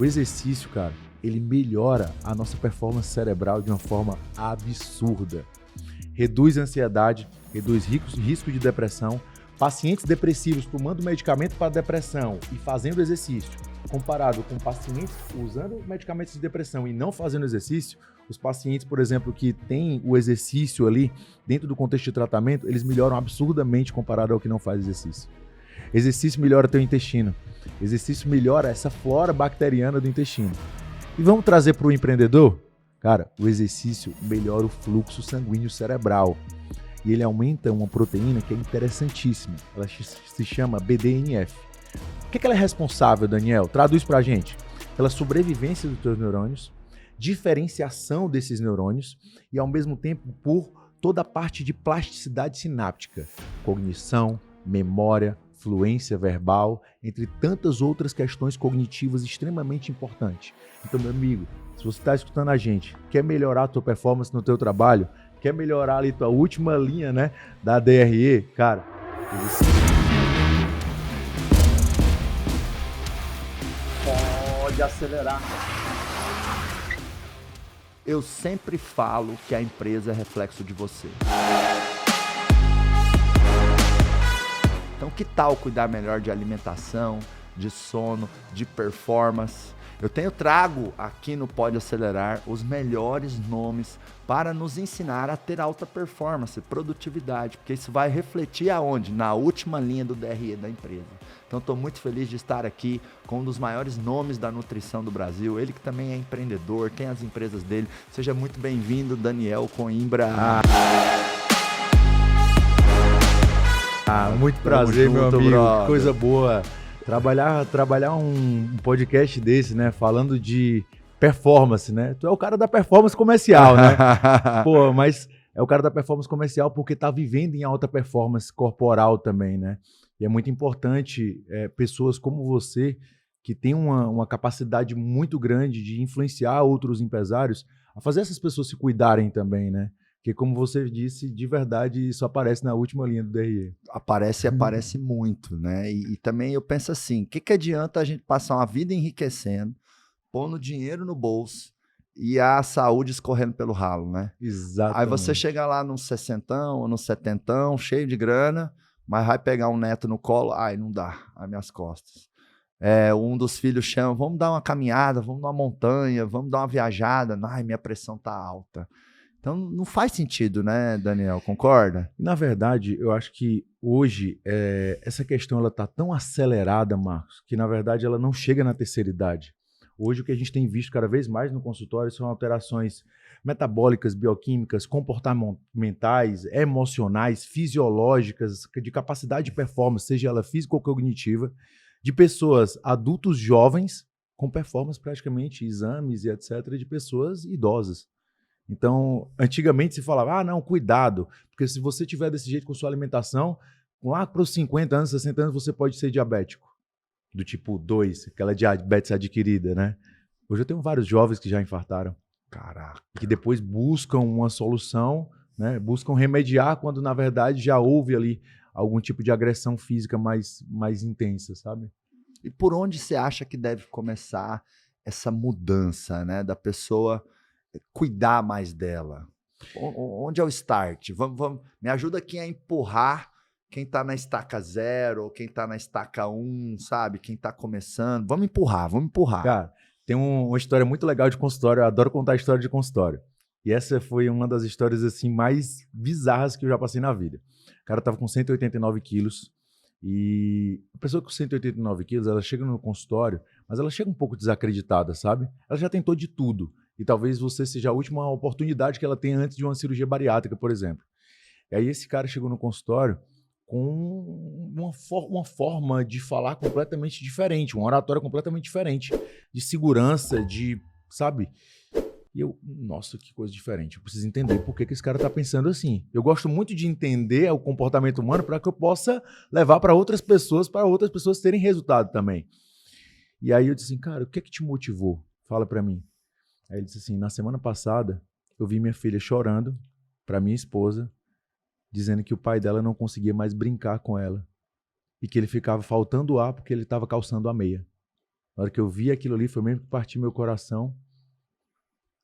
O exercício, cara, ele melhora a nossa performance cerebral de uma forma absurda. Reduz a ansiedade, reduz risco de depressão. Pacientes depressivos tomando medicamento para depressão e fazendo exercício, comparado com pacientes usando medicamentos de depressão e não fazendo exercício, os pacientes, por exemplo, que têm o exercício ali dentro do contexto de tratamento, eles melhoram absurdamente comparado ao que não faz exercício. Exercício melhora teu intestino. Exercício melhora essa flora bacteriana do intestino. E vamos trazer para o empreendedor? Cara, o exercício melhora o fluxo sanguíneo cerebral. E ele aumenta uma proteína que é interessantíssima. Ela se chama BDNF. O que ela é responsável, Daniel? Traduz pra gente. Pela sobrevivência dos teus neurônios, diferenciação desses neurônios e, ao mesmo tempo, por toda a parte de plasticidade sináptica. Cognição, memória, fluência verbal, entre tantas outras questões cognitivas extremamente importantes. Então, meu amigo, se você está escutando a gente, quer melhorar a tua performance no teu trabalho, quer melhorar ali tua última linha, né, da DRE, cara, pode acelerar. Eu sempre falo que a empresa é reflexo de você. Então, que tal cuidar melhor de alimentação, de sono, de performance? Eu trago aqui no Pode Acelerar os melhores nomes para nos ensinar a ter alta performance, produtividade, porque isso vai refletir aonde? Na última linha do DRE da empresa. Então, estou muito feliz de estar aqui com um dos maiores nomes da nutrição do Brasil, ele que também é empreendedor, tem as empresas dele. Seja muito bem-vindo, Daniel Coimbra. Muito prazer, meu amigo, que coisa boa. Trabalhar um podcast desse, né, falando de performance, né? Tu é o cara da performance comercial, né? Pô, mas é o cara da performance comercial porque tá vivendo em alta performance corporal também, né? E é muito importante pessoas como você, que tem uma capacidade muito grande de influenciar outros empresários, a fazer essas pessoas se cuidarem também, né? Porque, como você disse, de verdade, isso aparece na última linha do DRE. Aparece muito, né? E também eu penso assim, o que adianta a gente passar uma vida enriquecendo, pondo dinheiro no bolso e a saúde escorrendo pelo ralo, né? Exatamente. Aí você chega lá no 60ão ou no 70ão, cheio de grana, mas vai pegar um neto no colo, ai, não dá, as minhas costas. Um dos filhos chama, vamos dar uma caminhada, vamos dar uma montanha, vamos dar uma viajada, ai, minha pressão tá alta. Então, não faz sentido, né, Daniel? Concorda? Na verdade, eu acho que hoje essa questão ela está tão acelerada, Marcos, que na verdade ela não chega na terceira idade. Hoje o que a gente tem visto cada vez mais no consultório são alterações metabólicas, bioquímicas, comportamentais, emocionais, fisiológicas, de capacidade de performance, seja ela física ou cognitiva, de pessoas adultos jovens com performance praticamente, exames e etc., de pessoas idosas. Então, antigamente se falava, não, cuidado, porque se você tiver desse jeito com sua alimentação, lá para os 50 anos, 60 anos, você pode ser diabético, do tipo 2, aquela diabetes adquirida, né? Hoje eu tenho vários jovens que já infartaram. Caraca. Que depois buscam uma solução, né? Buscam remediar quando, na verdade, já houve ali algum tipo de agressão física mais intensa, sabe? E por onde você acha que deve começar essa mudança, né, da pessoa cuidar mais dela? Onde é o start? Vamos, me ajuda aqui a empurrar quem está na estaca 0 ou quem está na estaca 1, sabe? Quem está começando. Vamos empurrar. Cara, tem uma história muito legal de consultório. Eu adoro contar a história de consultório. E essa foi uma das histórias assim mais bizarras que eu já passei na vida. O cara estava com 189 quilos e a pessoa com 189 quilos, ela chega no consultório, mas ela chega um pouco desacreditada, sabe? Ela já tentou de tudo. E talvez você seja a última oportunidade que ela tem antes de uma cirurgia bariátrica, por exemplo. E aí esse cara chegou no consultório com uma forma de falar completamente diferente, uma oratória completamente diferente, de segurança, sabe? E eu, nossa, que coisa diferente. Eu preciso entender por que esse cara tá pensando assim. Eu gosto muito de entender o comportamento humano para que eu possa levar para outras pessoas terem resultado também. E aí eu disse assim, cara, o que é que te motivou? Fala para mim. Aí ele disse assim, na semana passada, eu vi minha filha chorando para minha esposa, dizendo que o pai dela não conseguia mais brincar com ela e que ele ficava faltando ar porque ele estava calçando a meia. Na hora que eu vi aquilo ali, foi mesmo que partiu meu coração.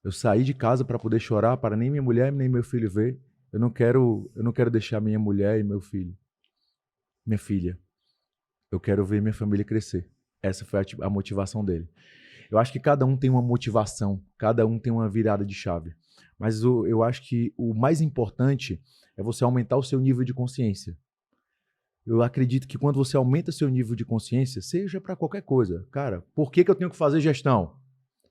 Eu saí de casa para poder chorar, para nem minha mulher nem meu filho ver. Eu não quero deixar minha mulher e meu filho, minha filha. Eu quero ver minha família crescer. Essa foi a motivação dele. Eu acho que cada um tem uma motivação, cada um tem uma virada de chave. Mas eu acho que o mais importante é você aumentar o seu nível de consciência. Eu acredito que quando você aumenta seu nível de consciência, seja para qualquer coisa, cara, por que eu tenho que fazer gestão?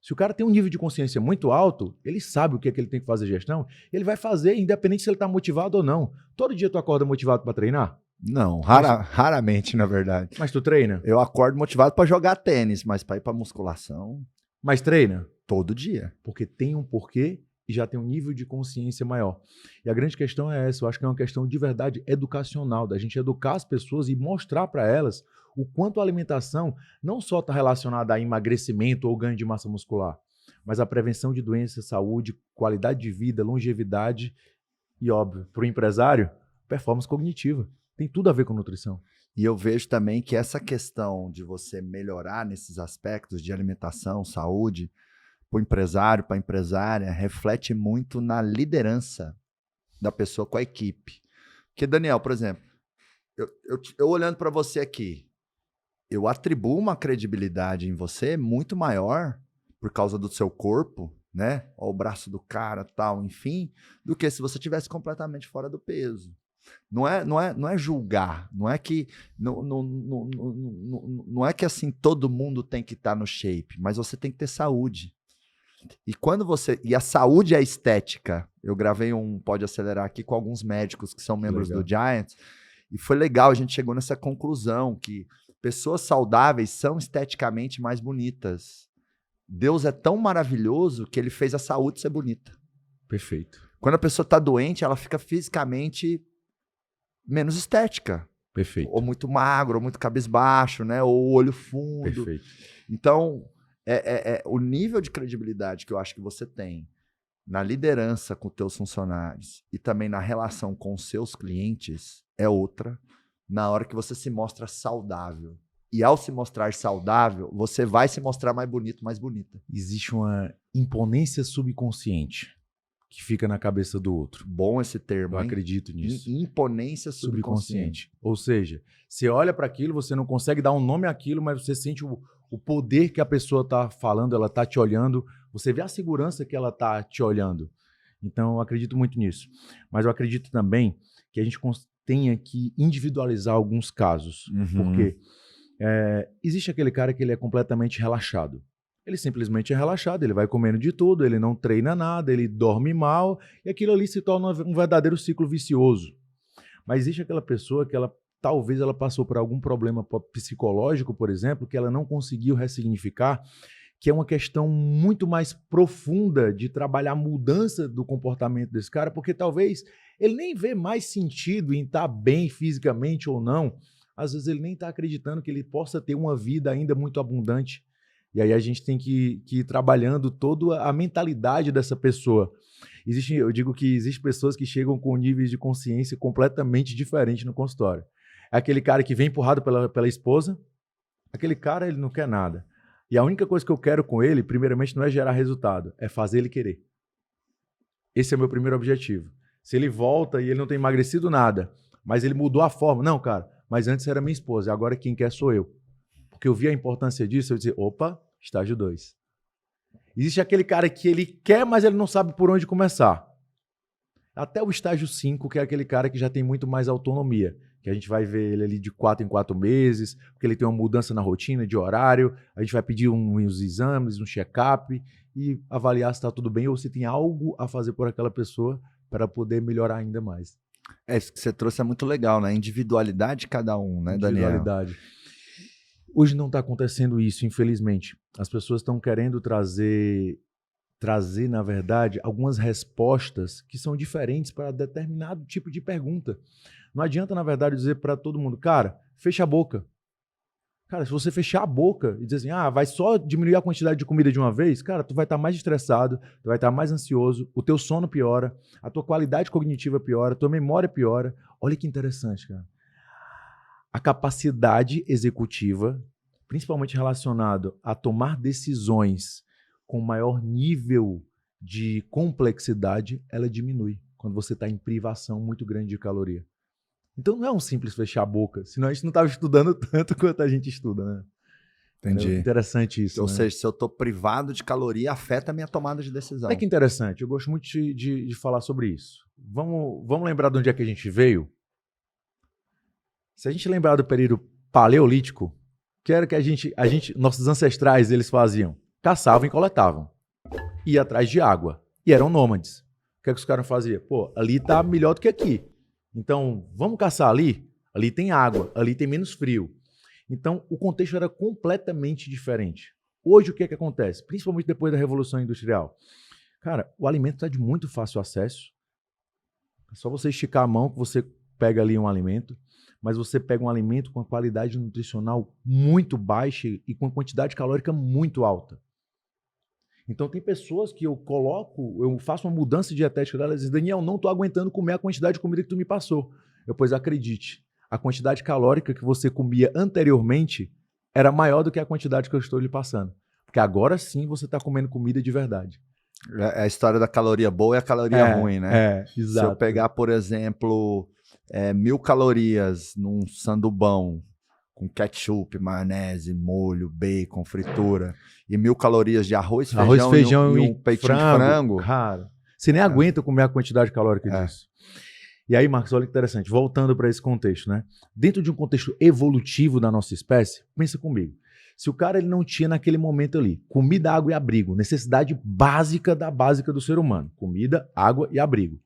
Se o cara tem um nível de consciência muito alto, ele sabe o que é que ele tem que fazer gestão, ele vai fazer independente se ele está motivado ou não. Todo dia tu acorda motivado para treinar? Não, raramente, na verdade. Mas tu treina? Eu acordo motivado para jogar tênis, mas para ir para musculação, Mas treina? todo dia. Porque tem um porquê e já tem um nível de consciência maior. E a grande questão é essa, eu acho que é uma questão de verdade educacional, da gente educar as pessoas e mostrar para elas o quanto a alimentação não só está relacionada a emagrecimento ou ganho de massa muscular, mas a prevenção de doenças, saúde, qualidade de vida, longevidade e, óbvio, para o empresário, performance cognitiva. Tem tudo a ver com nutrição. E eu vejo também que essa questão de você melhorar nesses aspectos de alimentação, saúde, para o empresário, para a empresária, reflete muito na liderança da pessoa com a equipe. Porque, Daniel, por exemplo, eu olhando para você aqui, eu atribuo uma credibilidade em você muito maior por causa do seu corpo, né? Ó, o braço do cara, tal, enfim, do que se você tivesse completamente fora do peso. Não é julgar, não é que não é que assim todo mundo tem que estar no shape, mas você tem que ter saúde. E a saúde é estética. Eu gravei um Pode Acelerar aqui com alguns médicos que são membros do Giants, e foi legal, a gente chegou nessa conclusão que pessoas saudáveis são esteticamente mais bonitas. Deus é tão maravilhoso que ele fez a saúde ser bonita. Perfeito. Quando a pessoa está doente, ela fica fisicamente menos estética. Perfeito. Ou muito magro, ou muito cabisbaixo, né? Ou olho fundo. Perfeito. Então, o nível de credibilidade que eu acho que você tem na liderança com os teus funcionários e também na relação com os seus clientes é outra na hora que você se mostra saudável. E ao se mostrar saudável, você vai se mostrar mais bonito, mais bonita. Existe uma imponência subconsciente que fica na cabeça do outro. Bom esse termo, Eu hein? acredito nisso. Imponência subconsciente. Ou seja, você olha para aquilo, você não consegue dar um nome àquilo, mas você sente o poder que a pessoa está falando, ela está te olhando, você vê a segurança que ela está te olhando. Então, eu acredito muito nisso. Mas eu acredito também que a gente tenha que individualizar alguns casos. Porque existe aquele cara que ele é completamente relaxado. Ele simplesmente é relaxado, ele vai comendo de tudo, ele não treina nada, ele dorme mal, e aquilo ali se torna um verdadeiro ciclo vicioso. Mas existe aquela pessoa que talvez ela passou por algum problema psicológico, por exemplo, que ela não conseguiu ressignificar, que é uma questão muito mais profunda de trabalhar a mudança do comportamento desse cara, porque talvez ele nem vê mais sentido em estar bem fisicamente ou não. Às vezes ele nem está acreditando que ele possa ter uma vida ainda muito abundante. E aí a gente tem que ir trabalhando toda a mentalidade dessa pessoa. Eu digo que existem pessoas que chegam com níveis de consciência completamente diferentes no consultório. É aquele cara que vem empurrado pela esposa, aquele cara ele não quer nada. E a única coisa que eu quero com ele, primeiramente, não é gerar resultado, é fazer ele querer. Esse é o meu primeiro objetivo. Se ele volta e ele não tem emagrecido nada, mas ele mudou a forma. Não, cara, mas antes era minha esposa, agora quem quer sou eu. Porque eu vi a importância disso, eu disse, opa, estágio 2. Existe aquele cara que ele quer, mas ele não sabe por onde começar. Até o estágio 5, que é aquele cara que já tem muito mais autonomia, que a gente vai ver ele ali de 4 em 4 meses, porque ele tem uma mudança na rotina de horário, a gente vai pedir uns exames, um check-up e avaliar se está tudo bem ou se tem algo a fazer por aquela pessoa para poder melhorar ainda mais. Isso que você trouxe é muito legal, né? Individualidade de cada um, né, Daniel? Individualidade. Hoje não está acontecendo isso, infelizmente. As pessoas estão querendo trazer, na verdade, algumas respostas que são diferentes para determinado tipo de pergunta. Não adianta, na verdade, dizer para todo mundo, cara, fecha a boca. Cara, se você fechar a boca e dizer assim, vai só diminuir a quantidade de comida de uma vez, cara, tu vai estar mais estressado, tu vai estar mais ansioso, o teu sono piora, a tua qualidade cognitiva piora, a tua memória piora. Olha que interessante, cara. A capacidade executiva, principalmente relacionado a tomar decisões com maior nível de complexidade, ela diminui quando você está em privação muito grande de caloria. Então não é um simples fechar a boca, senão a gente não estava estudando tanto quanto a gente estuda, né? Entendi. É interessante isso. Ou né? seja, se eu estou privado de caloria, afeta a minha tomada de decisão. Olha que interessante, eu gosto muito de falar sobre isso. Vamos lembrar de onde é que a gente veio? Se a gente lembrar do período paleolítico, que era que nossos ancestrais, eles faziam? Caçavam e coletavam. Ia atrás de água. E eram nômades. O que é que os caras faziam? Pô, ali tá melhor do que aqui. Então, vamos caçar ali? Ali tem água, ali tem menos frio. Então, o contexto era completamente diferente. Hoje, o que é que acontece? Principalmente depois da Revolução Industrial. Cara, o alimento está de muito fácil acesso. É só você esticar a mão que você pega ali um alimento, mas você pega um alimento com uma qualidade nutricional muito baixa e com quantidade calórica muito alta. Então, tem pessoas que eu faço uma mudança dietética delas e dizem, Daniel, não estou aguentando comer a quantidade de comida que tu me passou. Pois acredite, a quantidade calórica que você comia anteriormente era maior do que a quantidade que eu estou lhe passando. Porque agora sim você está comendo comida de verdade. É a história da caloria boa e a caloria ruim, né? Exato. Se eu pegar, por exemplo, 1.000 calorias num sandubão com ketchup, maionese, molho, bacon, fritura, e 1.000 calorias de arroz, feijão e um peitinho de frango. Cara, você nem aguenta comer a quantidade calórica disso. E aí, Marcos, olha que interessante, voltando para esse contexto, né? Dentro de um contexto evolutivo da nossa espécie, pensa comigo, se o cara ele não tinha naquele momento ali comida, água e abrigo, necessidade básica da básica do ser humano, comida, água e abrigo. O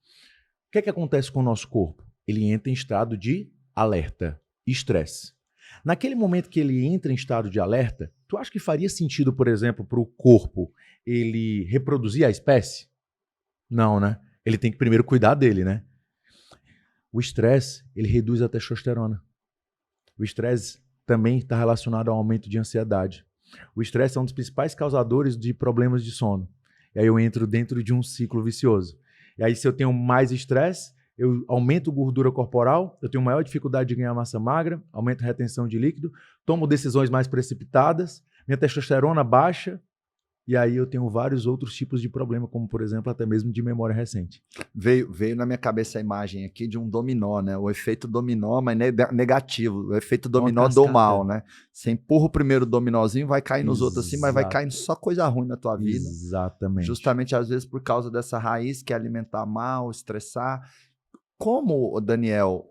que é que acontece com o nosso corpo? Ele entra em estado de alerta, estresse. Naquele momento que ele entra em estado de alerta, tu acha que faria sentido, por exemplo, para o corpo ele reproduzir a espécie? Não, né? Ele tem que primeiro cuidar dele, né? O estresse, ele reduz a testosterona. O estresse também está relacionado ao aumento de ansiedade. O estresse é um dos principais causadores de problemas de sono. E aí eu entro dentro de um ciclo vicioso. E aí se eu tenho mais estresse, eu aumento gordura corporal, eu tenho maior dificuldade de ganhar massa magra, aumento a retenção de líquido, tomo decisões mais precipitadas, minha testosterona baixa, e aí eu tenho vários outros tipos de problema, como por exemplo até mesmo de memória recente. Veio na minha cabeça a imagem aqui de um dominó, né? O efeito dominó, mas negativo. O efeito dominó do mal, né? Você empurra o primeiro dominózinho, vai cair nos outros assim, mas vai caindo só coisa ruim na tua vida. Exatamente. Justamente às vezes por causa dessa raiz que é alimentar mal, estressar. Como, Daniel,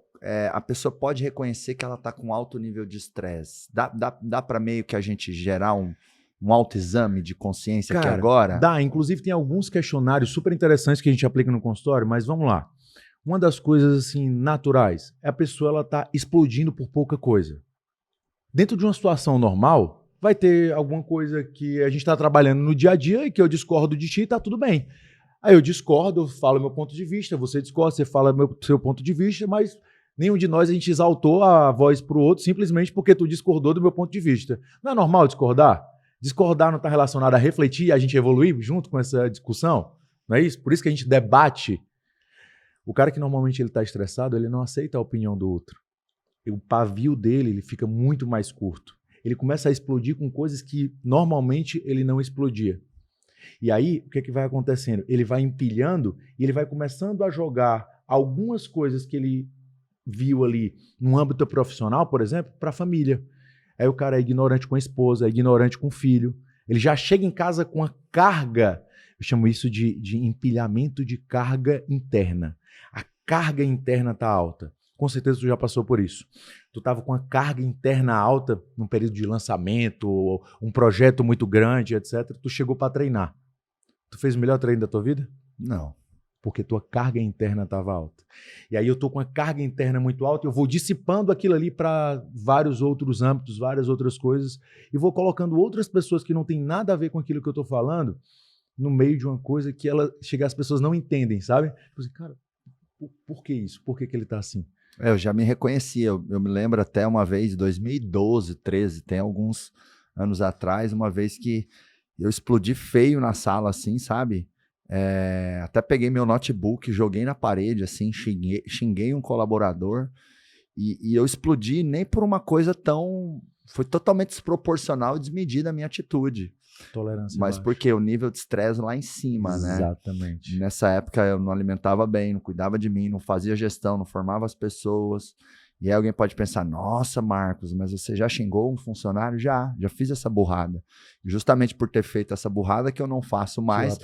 a pessoa pode reconhecer que ela está com alto nível de estresse? Dá para meio que a gente gerar um autoexame de consciência, cara, aqui agora? Dá, inclusive tem alguns questionários super interessantes que a gente aplica no consultório, mas vamos lá. Uma das coisas assim naturais é a pessoa ela tá explodindo por pouca coisa. Dentro de uma situação normal, vai ter alguma coisa que a gente está trabalhando no dia a dia e que eu discordo de ti e tá tudo bem. Aí eu discordo, eu falo meu ponto de vista, você discorda, você fala seu ponto de vista, mas nenhum de nós a gente exaltou a voz para o outro simplesmente porque tu discordou do meu ponto de vista. Não é normal discordar? Discordar não está relacionado a refletir e a gente evoluir junto com essa discussão? Não é isso? Por isso que a gente debate. O cara que normalmente ele está estressado, ele não aceita a opinião do outro. E o pavio dele ele fica muito mais curto. Ele começa a explodir com coisas que normalmente ele não explodia. E aí, o que é que vai acontecendo? Ele vai empilhando e ele vai começando a jogar algumas coisas que ele viu ali no âmbito profissional, por exemplo, para a família. Aí o cara é ignorante com a esposa, é ignorante com o filho. Ele já chega em casa com a carga, eu chamo isso de empilhamento de carga interna. A carga interna está alta. Com certeza tu já passou por isso. Tu estava com a carga interna alta num período de lançamento, ou um projeto muito grande, etc. Tu chegou para treinar. Tu fez o melhor treino da tua vida? Não. Porque tua carga interna estava alta. E aí eu estou com a carga interna muito alta, eu vou dissipando aquilo ali para vários outros âmbitos, várias outras coisas, e vou colocando outras pessoas que não tem nada a ver com aquilo que eu estou falando no meio de uma coisa que as pessoas não entendem, sabe? Tipo assim, cara, por que isso? Por que ele está assim? Eu já me reconheci, eu me lembro até uma vez, 2012, 13, tem alguns anos atrás, uma vez que eu explodi feio na sala, assim, sabe? Até peguei meu notebook, joguei na parede, assim, xinguei um colaborador E eu explodi nem por uma coisa tão... Foi totalmente desproporcional e desmedida a minha atitude. Tolerância Mas baixa. porque o nível de estresse lá em cima, né? Exatamente. Nessa época eu não alimentava bem, não cuidava de mim, não fazia gestão, não formava as pessoas. E aí alguém pode pensar, nossa, Marcos, mas você já xingou um funcionário? Já fiz essa burrada. Justamente por ter feito essa burrada que eu não faço mais,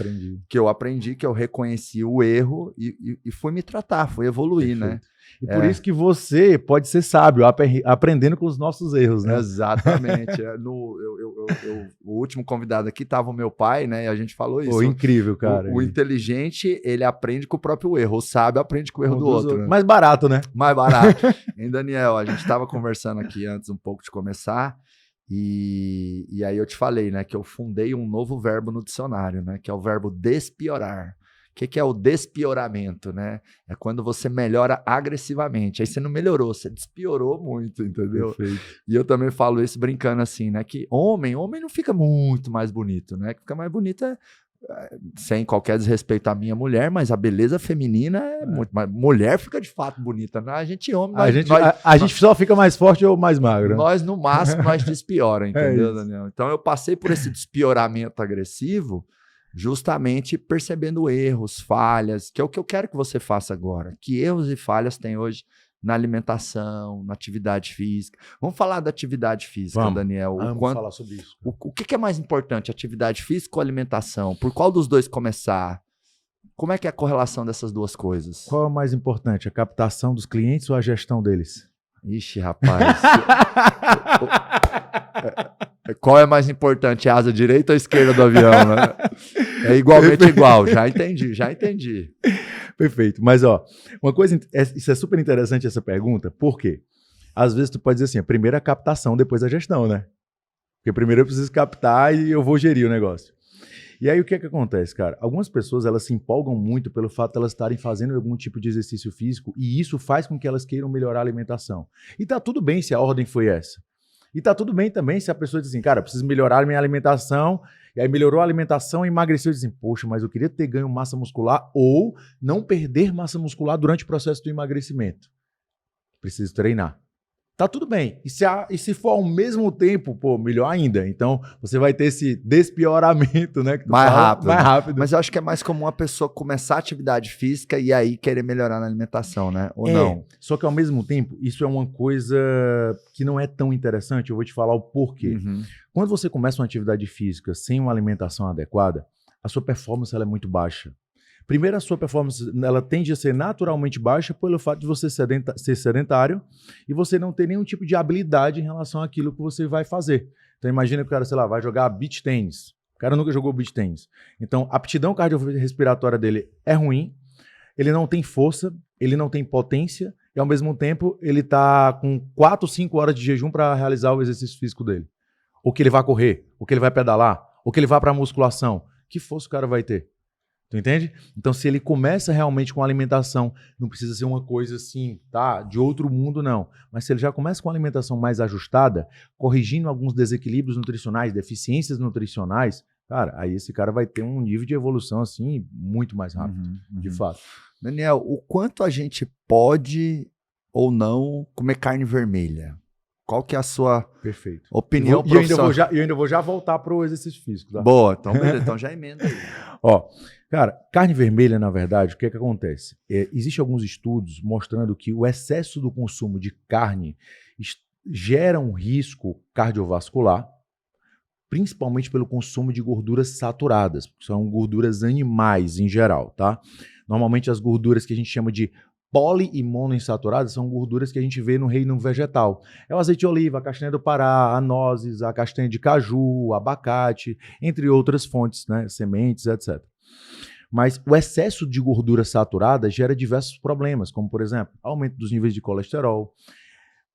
que eu aprendi, que eu reconheci o erro e fui me tratar, fui evoluir, Perfeito. né? E por isso que você pode ser sábio, aprendendo com os nossos erros, né? Exatamente. O último convidado aqui estava o meu pai, né? E a gente falou isso. Pô, incrível, cara. O inteligente, ele aprende com o próprio erro. O sábio aprende com o erro do outro. Né? Mais barato, né? Mais barato. Hein, Daniel, a gente estava conversando aqui antes um pouco de começar. E aí eu te falei, né? Que eu fundei um novo verbo no dicionário, né? Que é o verbo despiorar. O que é o despioramento, né? É quando você melhora agressivamente. Aí você não melhorou, você despiorou muito, entendeu? Perfeito. E eu também falo isso brincando assim, né? Que homem não fica muito mais bonito, né? Que fica mais bonito sem qualquer desrespeito à minha mulher, mas a beleza feminina é muito mais... Mulher fica de fato bonita, né? A gente homem... A gente só fica mais forte ou mais magro. Nós, no máximo, nós despiora, entendeu, Daniel? Então eu passei por esse despioramento agressivo justamente percebendo erros, falhas, que é o que eu quero que você faça agora. Que erros e falhas tem hoje na alimentação, na atividade física. Vamos falar da atividade física, Daniel. Vamos falar sobre isso. O que é mais importante, atividade física ou alimentação? Por qual dos dois começar? Como é que é a correlação dessas duas coisas? Qual é o mais importante, a captação dos clientes ou a gestão deles? Ixi, rapaz. Qual é mais importante, a asa direita ou a esquerda do avião, né? É igualmente igual, já entendi. Perfeito, mas ó, uma coisa, isso é super interessante essa pergunta, por quê? Às vezes tu pode dizer assim, a primeira é a captação, depois a gestão, né? Porque primeiro eu preciso captar e eu vou gerir o negócio. E aí o que é que acontece, cara? Algumas pessoas, elas se empolgam muito pelo fato de elas estarem fazendo algum tipo de exercício físico e isso faz com que elas queiram melhorar a alimentação. E tá tudo bem se a ordem foi essa. E tá tudo bem também se a pessoa diz assim, cara, eu preciso melhorar a minha alimentação, e aí melhorou a alimentação e emagreceu e diz assim, poxa, mas eu queria ter ganho massa muscular ou não perder massa muscular durante o processo do emagrecimento. Preciso treinar. Tá tudo bem. E se for ao mesmo tempo, pô, melhor ainda. Então, você vai ter esse despioramento, né? Que mais fala, rápido. Mas eu acho que é mais comum a pessoa começar a atividade física e aí querer melhorar na alimentação, né? Ou não? Só que ao mesmo tempo, isso é uma coisa que não é tão interessante. Eu vou te falar o porquê. Quando você começa uma atividade física sem uma alimentação adequada, a sua performance ela é muito baixa. Primeiro, a sua performance ela tende a ser naturalmente baixa pelo fato de você ser sedentário e você não ter nenhum tipo de habilidade em relação àquilo que você vai fazer. Então, imagina que o cara, sei lá, vai jogar beach tênis. O cara nunca jogou beach tênis. Então, a aptidão cardiorrespiratória dele é ruim, ele não tem força, ele não tem potência e, ao mesmo tempo, ele está com 4, 5 horas de jejum para realizar o exercício físico dele. Ou que ele vai correr, ou que ele vai pedalar, ou que ele vai para a musculação. Que força o cara vai ter? Tu entende? Então, se ele começa realmente com alimentação, não precisa ser uma coisa assim, tá? De outro mundo, não. Mas se ele já começa com uma alimentação mais ajustada, corrigindo alguns desequilíbrios nutricionais, deficiências nutricionais, cara, aí esse cara vai ter um nível de evolução, assim, muito mais rápido, de fato. Daniel, o quanto a gente pode ou não comer carne vermelha? Qual que é a sua opinião profissional? E eu ainda vou já voltar pro exercício físico, tá? Boa, então beleza, então já emenda aí. Ó, cara, carne vermelha, na verdade, o que é que acontece? Existem alguns estudos mostrando que o excesso do consumo de carne gera um risco cardiovascular, principalmente pelo consumo de gorduras saturadas, que são gorduras animais em geral, tá? Normalmente as gorduras que a gente chama de poli e monoinsaturadas são gorduras que a gente vê no reino vegetal. É o azeite de oliva, a castanha do Pará, a nozes, a castanha de caju, abacate, entre outras fontes, né, sementes, etc. Mas o excesso de gordura saturada gera diversos problemas, como, por exemplo, aumento dos níveis de colesterol,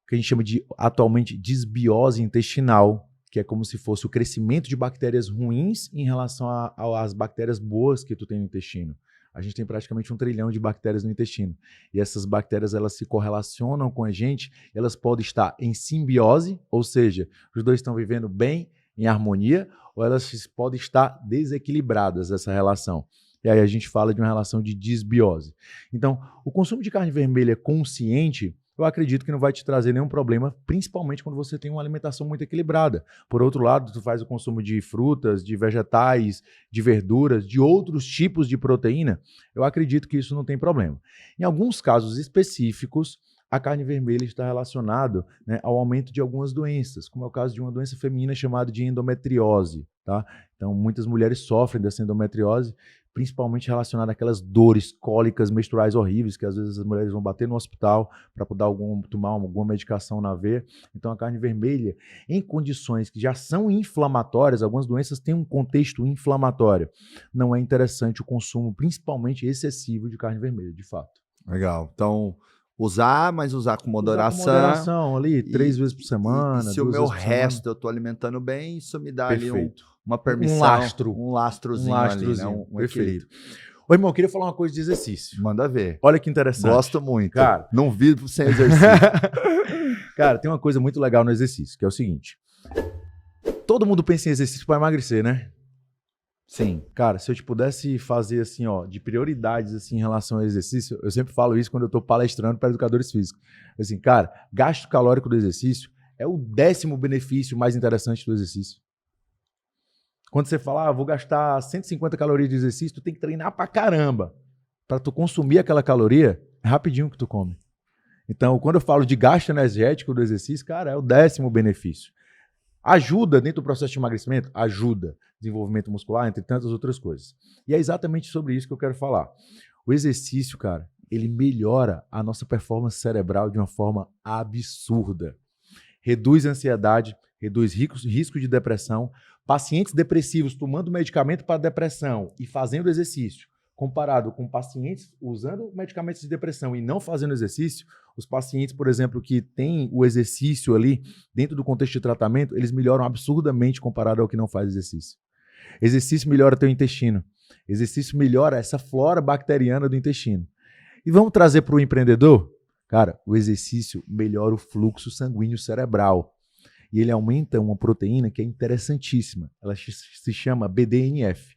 que a gente chama de, atualmente, disbiose intestinal, que é como se fosse o crescimento de bactérias ruins em relação às bactérias boas que tu tem no intestino. A gente tem praticamente 1 trilhão de bactérias no intestino. E essas bactérias, elas se correlacionam com a gente, elas podem estar em simbiose, ou seja, os dois estão vivendo bem, em harmonia, ou elas podem estar desequilibradas, essa relação. E aí a gente fala de uma relação de disbiose. Então, o consumo de carne vermelha consciente, eu acredito que não vai te trazer nenhum problema, principalmente quando você tem uma alimentação muito equilibrada. Por outro lado, tu faz o consumo de frutas, de vegetais, de verduras, de outros tipos de proteína, eu acredito que isso não tem problema. Em alguns casos específicos, a carne vermelha está relacionada, né, ao aumento de algumas doenças, como é o caso de uma doença feminina chamada de endometriose. Tá? Então, muitas mulheres sofrem dessa endometriose, principalmente relacionada àquelas dores cólicas menstruais horríveis, que às vezes as mulheres vão bater no hospital para poder tomar alguma medicação na veia. Então, a carne vermelha, em condições que já são inflamatórias, algumas doenças têm um contexto inflamatório, não é interessante o consumo, principalmente excessivo, de carne vermelha, de fato. Legal. Então, mas usar com moderação. Usar com moderação ali, 3 vezes por semana. E se o meu resto eu estou alimentando bem, isso me dá Perfeito. Ali uma permissão. Um lastrozinho ali, né? Um equilíbrio. Ô, irmão, eu queria falar uma coisa de exercício. Manda ver. Olha que interessante. Gosto muito. Cara, não vivo sem exercício. Cara, tem uma coisa muito legal no exercício, que é o seguinte. Todo mundo pensa em exercício para emagrecer, né? Sim. Cara, se eu te pudesse fazer assim, ó, de prioridades assim em relação ao exercício, eu sempre falo isso quando eu tô palestrando para educadores físicos. Assim, cara, gasto calórico do exercício é o 10º benefício mais interessante do exercício. Quando você fala, vou gastar 150 calorias de exercício, tu tem que treinar pra caramba. Para tu consumir aquela caloria, é rapidinho que tu come. Então, quando eu falo de gasto energético do exercício, cara, é o 10º benefício. Ajuda dentro do processo de emagrecimento? Ajuda. Desenvolvimento muscular, entre tantas outras coisas. E é exatamente sobre isso que eu quero falar. O exercício, cara, ele melhora a nossa performance cerebral de uma forma absurda. Reduz a ansiedade, reduz risco de depressão. Pacientes depressivos tomando medicamento para depressão e fazendo exercício, comparado com pacientes usando medicamentos de depressão e não fazendo exercício, os pacientes, por exemplo, que têm o exercício ali dentro do contexto de tratamento, eles melhoram absurdamente comparado ao que não faz exercício. Exercício melhora teu intestino. Exercício melhora essa flora bacteriana do intestino. E vamos trazer para o empreendedor? Cara, o exercício melhora o fluxo sanguíneo cerebral. E ele aumenta uma proteína que é interessantíssima. Ela se chama BDNF.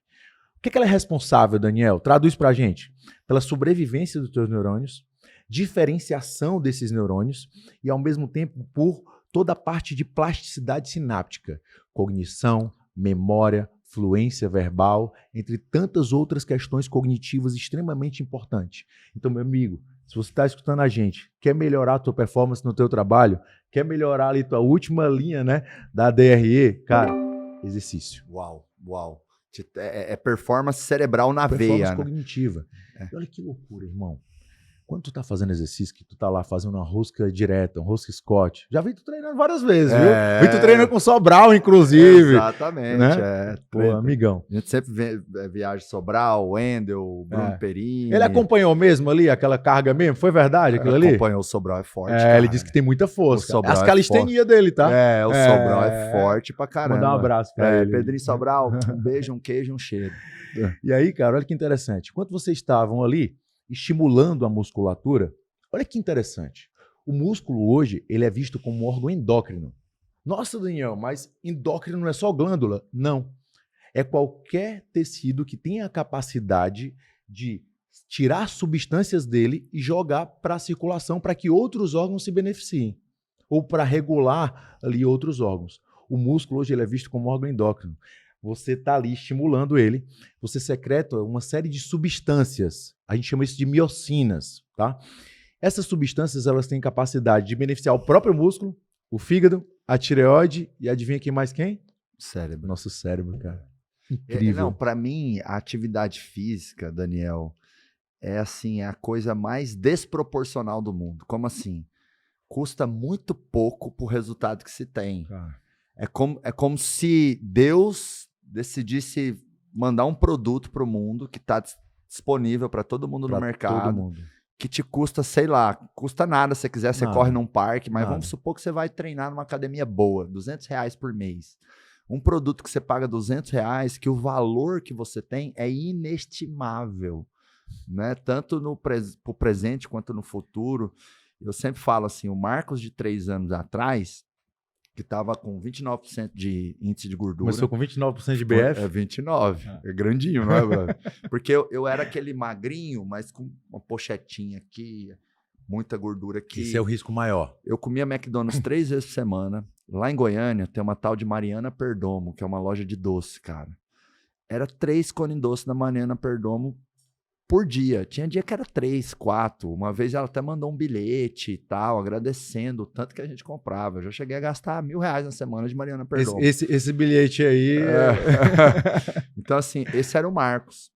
O que ela é responsável, Daniel? Traduz para a gente. Pela sobrevivência dos teus neurônios, diferenciação desses neurônios e, ao mesmo tempo, por toda a parte de plasticidade sináptica, cognição, memória, fluência verbal, entre tantas outras questões cognitivas extremamente importantes. Então, meu amigo, se você está escutando a gente, quer melhorar a tua performance no teu trabalho, quer melhorar ali tua última linha, né, da DRE, cara, exercício. Uau. É performance cerebral na veia. Performance cognitiva. E olha que loucura, irmão. Quando tu tá fazendo exercício, que tu tá lá fazendo uma rosca direta, um rosca Scott, já vi tu treinando várias vezes, viu? Vi tu treinando com Sobral, inclusive. Exatamente. Né? Pô, amigão. A gente sempre viaja Sobral, Wendel, Bruno Perini. Ele acompanhou mesmo ali, aquela carga mesmo? Foi verdade aquilo ali? Acompanhou, o Sobral é forte, cara. Ele disse que tem muita força. O as calistenias dele, tá? O Sobral é forte pra caramba. Mandar um abraço pra ele. Pedrinho Sobral, um beijo, um queijo, um cheiro. E aí, cara, olha que interessante. Enquanto vocês estavam ali, estimulando a musculatura, olha que interessante. O músculo hoje, ele é visto como um órgão endócrino. Nossa, Daniel, mas endócrino não é só glândula? Não. É qualquer tecido que tenha a capacidade de tirar substâncias dele e jogar para a circulação para que outros órgãos se beneficiem. Ou para regular ali outros órgãos. O músculo hoje ele é visto como um órgão endócrino. Você está ali estimulando ele, você secreta uma série de substâncias, a gente chama isso de miocinas, tá? Essas substâncias, elas têm capacidade de beneficiar o próprio músculo, o fígado, a tireoide e adivinha quem mais quem? Cérebro. Nosso cérebro, cara. Incrível. Não, para mim, a atividade física, Daniel, é assim, a coisa mais desproporcional do mundo. Como assim? Custa muito pouco pro resultado que se tem. É como se Deus decidisse mandar um produto para o mundo que está disponível para todo mundo no mercado, que te custa, sei lá, custa nada. Se você quiser, você corre num parque, mas vamos supor que você vai treinar numa academia boa, R$200 por mês. Um produto que você paga R$200, que o valor que você tem é inestimável, né? Tanto pro presente quanto no futuro. Eu sempre falo assim, o Marcos de 3 anos atrás, que estava com 29% de índice de gordura. Começou com 29% de BF? É 29. É grandinho, não é, brother? Porque eu era aquele magrinho, mas com uma pochetinha aqui, muita gordura que... Esse é o risco maior. Eu comia McDonald's 3 vezes por semana. Lá em Goiânia tem uma tal de Mariana Perdomo, que é uma loja de doce, cara. Era 3 cones doce da Mariana Perdomo por dia. Tinha dia que era 3, 4. Uma vez ela até mandou um bilhete e tal, agradecendo o tanto que a gente comprava. Eu já cheguei a gastar R$1.000 na semana de Mariana Perdomo. Esse bilhete aí... Então, assim, esse era o Marcos.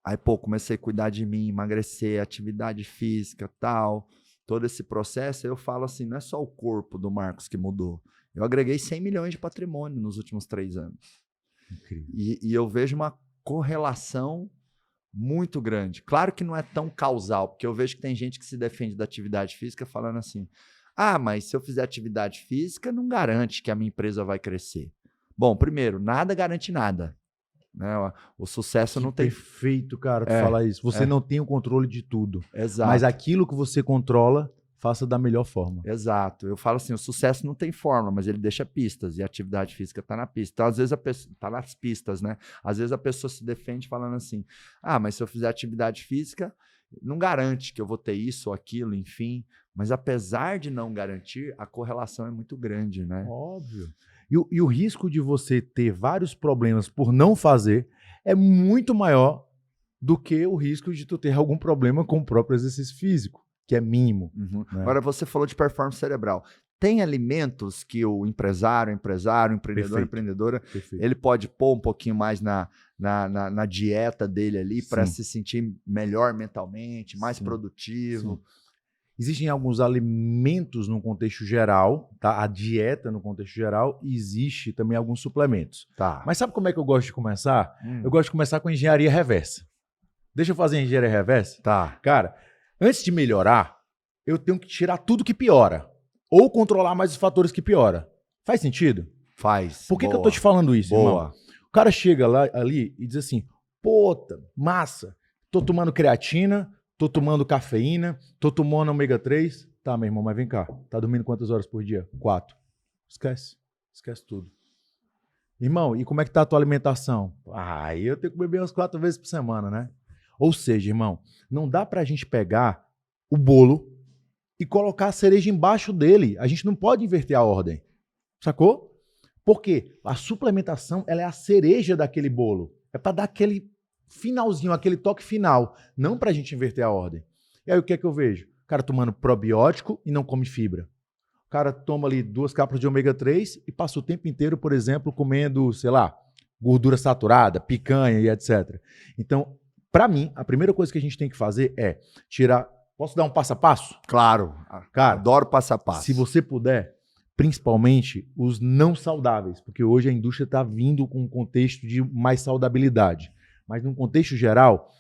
Aí, pô, comecei a cuidar de mim, emagrecer, atividade física, tal. Todo esse processo, eu falo assim, não é só o corpo do Marcos que mudou. Eu agreguei 100 milhões de patrimônio nos últimos 3 anos. Incrível. E eu vejo uma correlação muito grande. Claro que não é tão causal, porque eu vejo que tem gente que se defende da atividade física falando assim, mas se eu fizer atividade física, não garante que a minha empresa vai crescer. Bom, primeiro, nada garante nada. Né? O sucesso não tem... Perfeito, cara, tu falar isso. Você não tem o controle de tudo. Exato. Mas aquilo que você controla, faça da melhor forma. Exato. Eu falo assim, o sucesso não tem fórmula, mas ele deixa pistas. E a atividade física está na pista. Então, às vezes, a pessoa está nas pistas, né? Às vezes a pessoa se defende falando assim, mas se eu fizer atividade física, não garante que eu vou ter isso ou aquilo, enfim. Mas apesar de não garantir, a correlação é muito grande, né? Óbvio. E o risco de você ter vários problemas por não fazer é muito maior do que o risco de tu ter algum problema com o próprio exercício físico, que é mínimo. Uhum. Né? Agora, você falou de performance cerebral. Tem alimentos que o empresário, empreendedor, empreendedora, Perfeito. ele pode pôr um pouquinho mais na dieta dele ali para se sentir melhor mentalmente, mais produtivo. Sim. Existem alguns alimentos no contexto geral, tá? A dieta no contexto geral, e existe também alguns suplementos. Tá. Mas sabe como é que eu gosto de começar? Eu gosto de começar com engenharia reversa. Deixa eu fazer engenharia reversa? Tá. Cara, antes de melhorar, eu tenho que tirar tudo que piora. Ou controlar mais os fatores que piora. Faz sentido? Faz. Por que eu tô te falando isso, irmão? O cara chega lá, ali e diz assim, puta, massa, tô tomando creatina, tô tomando cafeína, tô tomando ômega 3. Tá, meu irmão, mas vem cá. Tá dormindo quantas horas por dia? 4. Esquece. Esquece tudo. Irmão, e como é que tá a tua alimentação? Aí eu tenho que beber umas 4 vezes por semana, né? Ou seja, irmão, não dá pra gente pegar o bolo e colocar a cereja embaixo dele. A gente não pode inverter a ordem. Sacou? Porque a suplementação, ela é a cereja daquele bolo. É pra dar aquele finalzinho, aquele toque final, não pra gente inverter a ordem. E aí o que é que eu vejo? O cara tomando probiótico e não come fibra. O cara toma ali 2 cápsulas de ômega 3 e passa o tempo inteiro, por exemplo, comendo, sei lá, gordura saturada, picanha e etc. Então, pra mim, a primeira coisa que a gente tem que fazer é tirar... Posso dar um passo a passo? Claro. Cara, adoro passo a passo. Se você puder, principalmente os não saudáveis, porque hoje a indústria está vindo com um contexto de mais saudabilidade. Mas, num contexto geral,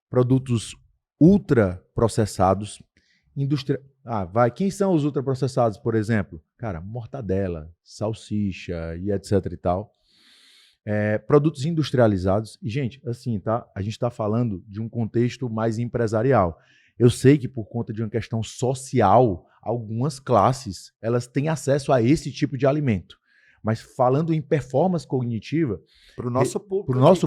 produtos ultraprocessados, quem são os ultraprocessados, por exemplo? Cara, mortadela, salsicha e etc e tal. Produtos industrializados. E, gente, assim, tá? A gente está falando de um contexto mais empresarial. Eu sei que, por conta de uma questão social, algumas classes elas têm acesso a esse tipo de alimento. Mas falando em performance cognitiva, para o nosso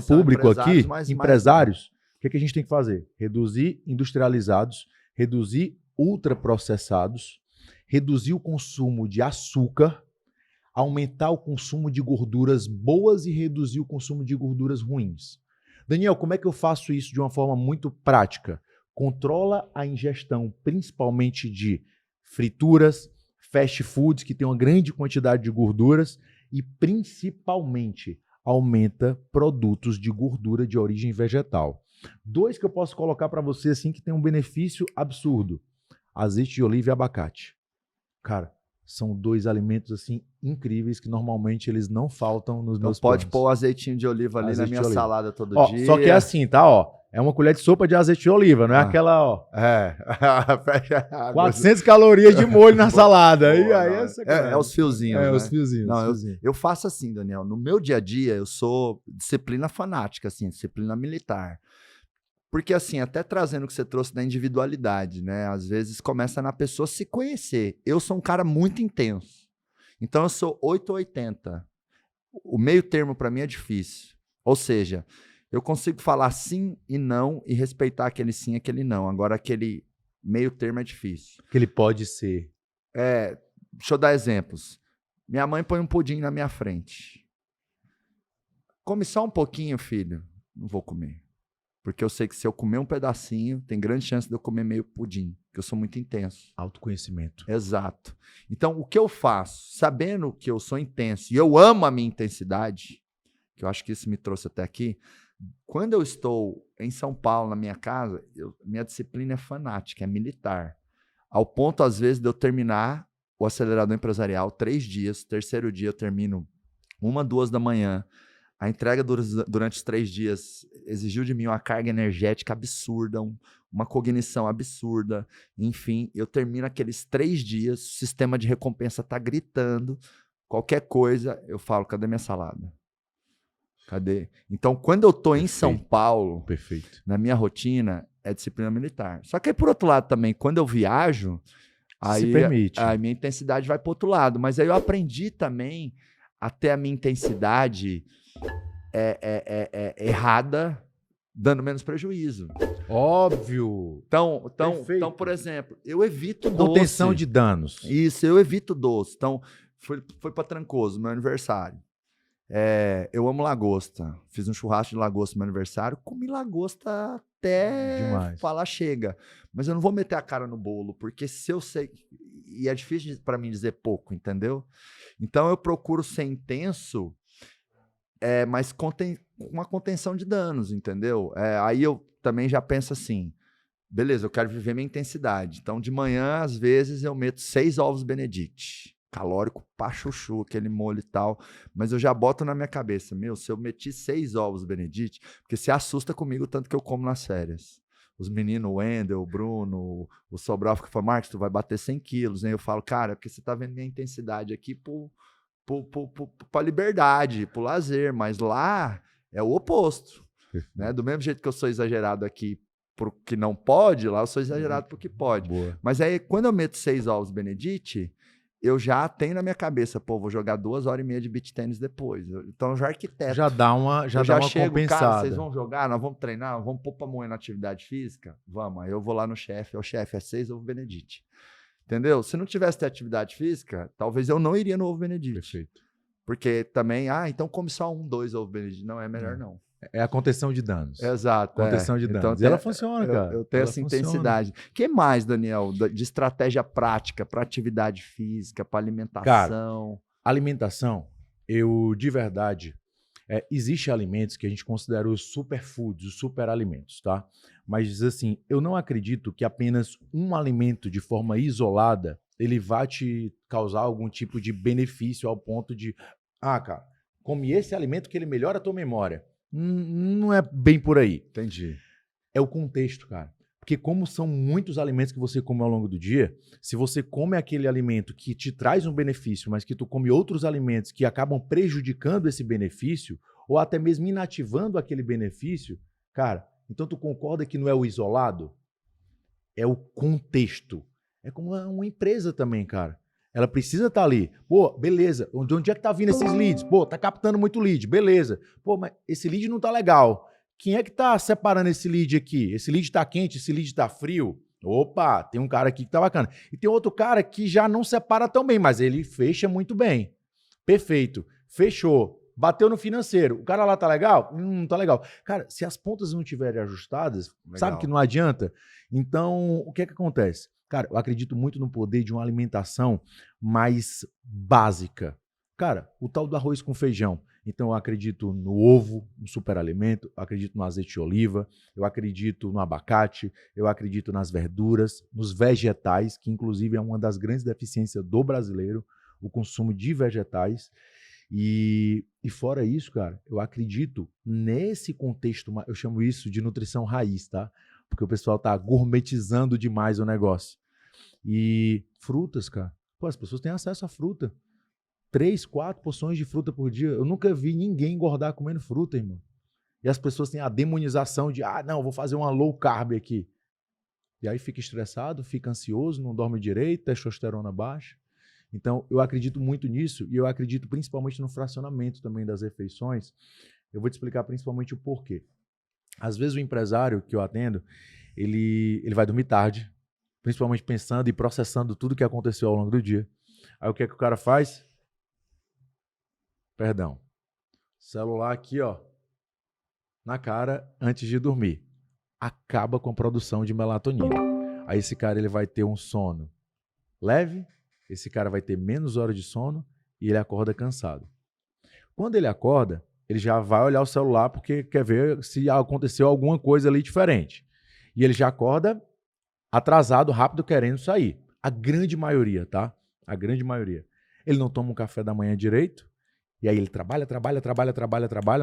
público aqui, empresários, o que a gente tem que fazer? Reduzir industrializados, reduzir ultraprocessados, reduzir o consumo de açúcar, aumentar o consumo de gorduras boas e reduzir o consumo de gorduras ruins. Daniel, como é que eu faço isso de uma forma muito prática? Controla a ingestão, principalmente de frituras, fast foods, que tem uma grande quantidade de gorduras, e principalmente aumenta produtos de gordura de origem vegetal. 2 que eu posso colocar para você assim que tem um benefício absurdo: azeite de oliva e abacate. Cara, são 2 alimentos assim incríveis que normalmente eles não faltam nos meus planos. Pode pôr o azeitinho de oliva ali na minha salada todo dia. Só que é assim, tá? É uma colher de sopa de azeite de oliva, não é aquela, 400 calorias de molho na salada. É os fiozinhos, né? Os fiozinhos. Não, eu faço assim, Daniel. No meu dia a dia, eu sou disciplina fanática, assim, disciplina militar. Porque, assim, até trazendo o que você trouxe da individualidade, né? Às vezes começa na pessoa se conhecer. Eu sou um cara muito intenso. Então, eu sou 880. O meio termo, para mim, é difícil. Ou seja, eu consigo falar sim e não e respeitar aquele sim e aquele não. Agora, aquele meio termo é difícil. Que ele pode ser. Deixa eu dar exemplos. Minha mãe põe um pudim na minha frente. Come só um pouquinho, filho. Não vou comer. Porque eu sei que se eu comer um pedacinho, tem grande chance de eu comer meio pudim, porque eu sou muito intenso. Autoconhecimento. Exato. Então, o que eu faço, sabendo que eu sou intenso e eu amo a minha intensidade, que eu acho que isso me trouxe até aqui, quando eu estou em São Paulo, na minha casa, minha disciplina é fanática, é militar. Ao ponto, às vezes, de eu terminar o acelerador empresarial 3 dias, terceiro dia eu termino 1, 2 da manhã. A entrega durante os 3 dias exigiu de mim uma carga energética absurda, uma cognição absurda. Enfim, eu termino aqueles 3 dias, o sistema de recompensa está gritando. Qualquer coisa, eu falo, cadê minha salada? Cadê? Então, quando eu estou em São Paulo, na minha rotina, é disciplina militar. Só que aí, por outro lado também, quando eu viajo, aí a minha intensidade vai para outro lado. Mas aí eu aprendi também a ter a minha intensidade errada, dando menos prejuízo. Óbvio. Então, por exemplo, eu evito doce. Contenção de danos. Isso, eu evito doce. Então, foi para Trancoso, meu aniversário. Eu amo lagosta. Fiz um churrasco de lagosta no meu aniversário. Comi lagosta até falar chega. Mas eu não vou meter a cara no bolo, porque se eu sei... E é difícil para mim dizer pouco, entendeu? Então, eu procuro ser intenso, mas com uma contenção de danos, entendeu? Aí eu também já penso assim, beleza, eu quero viver minha intensidade. Então, de manhã, às vezes, eu meto 6 ovos Benedict. Calórico pra chuchu, aquele molho e tal. Mas eu já boto na minha cabeça, se eu meti 6 ovos Benedict, porque se assusta comigo tanto que eu como nas férias. Os meninos, o Wendel, o Bruno, o Sobral, que foi, Marcos, tu vai bater 100 quilos. Né? Eu falo, cara, é porque você tá vendo minha intensidade aqui pra liberdade, pro lazer. Mas lá é o oposto. Né? Do mesmo jeito que eu sou exagerado aqui pro que não pode, lá eu sou exagerado pro que pode. Boa. Mas aí, quando eu meto 6 ovos Benedict, eu já tenho na minha cabeça, vou jogar 2 horas e meia de beach tênis depois. Então, eu já arquiteto. Já dá uma chego, compensada. Cara, vocês vão jogar? Nós vamos treinar? Vamos pôr pra moer na atividade física? Vamos. Aí eu vou lá no chefe. O chefe é 6 ovo Benedict. Entendeu? Se não tivesse ter atividade física, talvez eu não iria no ovo Benedict. Perfeito. Porque também, então come só 1, 2 ovo Benedict. Não, é melhor não. É a contenção de danos. Exato. Contenção de danos. Então, ela funciona, cara. Eu tenho essa intensidade. O que mais, Daniel, de estratégia prática para atividade física, para alimentação? Cara, alimentação, de verdade, existe alimentos que a gente considera os superfoods, os superalimentos, tá? Mas, assim, eu não acredito que apenas um alimento de forma isolada, ele vá te causar algum tipo de benefício ao ponto de, cara, come esse alimento que ele melhora a tua memória. Não é bem por aí. Entendi. É o contexto, cara. Porque como são muitos alimentos que você come ao longo do dia, se você come aquele alimento que te traz um benefício, mas que tu come outros alimentos que acabam prejudicando esse benefício, ou até mesmo inativando aquele benefício, cara, então tu concorda que não é o isolado? É o contexto. É como uma empresa também, cara. Ela precisa estar ali. Pô, beleza. De onde é que tá vindo esses leads? Pô, tá captando muito lead. Beleza. Pô, mas esse lead não tá legal. Quem é que tá separando esse lead aqui? Esse lead tá quente? Esse lead tá frio? Opa, tem um cara aqui que tá bacana. E tem outro cara que já não separa tão bem, mas ele fecha muito bem. Perfeito. Fechou. Bateu no financeiro. O cara lá tá legal? Não tá legal. Cara, se as pontas não estiverem ajustadas, sabe que não adianta? Então, o que é que acontece? Cara, eu acredito muito no poder de uma alimentação mais básica. Cara, o tal do arroz com feijão. Então, eu acredito no ovo, no superalimento, eu acredito no azeite de oliva, eu acredito no abacate, eu acredito nas verduras, nos vegetais, que inclusive é uma das grandes deficiências do brasileiro, o consumo de vegetais. E fora isso, cara, eu acredito nesse contexto, eu chamo isso de nutrição raiz, tá? Porque o pessoal tá gourmetizando demais o negócio. E frutas, cara. Pô, as pessoas têm acesso à fruta. 3, 4 porções de fruta por dia. Eu nunca vi ninguém engordar comendo fruta, irmão. E as pessoas têm a demonização de, não, vou fazer uma low carb aqui. E aí fica estressado, fica ansioso, não dorme direito, testosterona baixa. Então, eu acredito muito nisso e eu acredito principalmente no fracionamento também das refeições. Eu vou te explicar principalmente o porquê. Às vezes o empresário que eu atendo, ele vai dormir tarde, principalmente pensando e processando tudo que aconteceu ao longo do dia. Aí o que é que o cara faz? Perdão. Celular aqui, ó, na cara antes de dormir. Acaba com a produção de melatonina. Aí esse cara ele vai ter um sono leve, esse cara vai ter menos horas de sono e ele acorda cansado. Quando ele acorda, ele já vai olhar o celular porque quer ver se aconteceu alguma coisa ali diferente. E ele já acorda atrasado, rápido, querendo sair. A grande maioria, tá? A grande maioria. Ele não toma um café da manhã direito, e aí ele trabalha,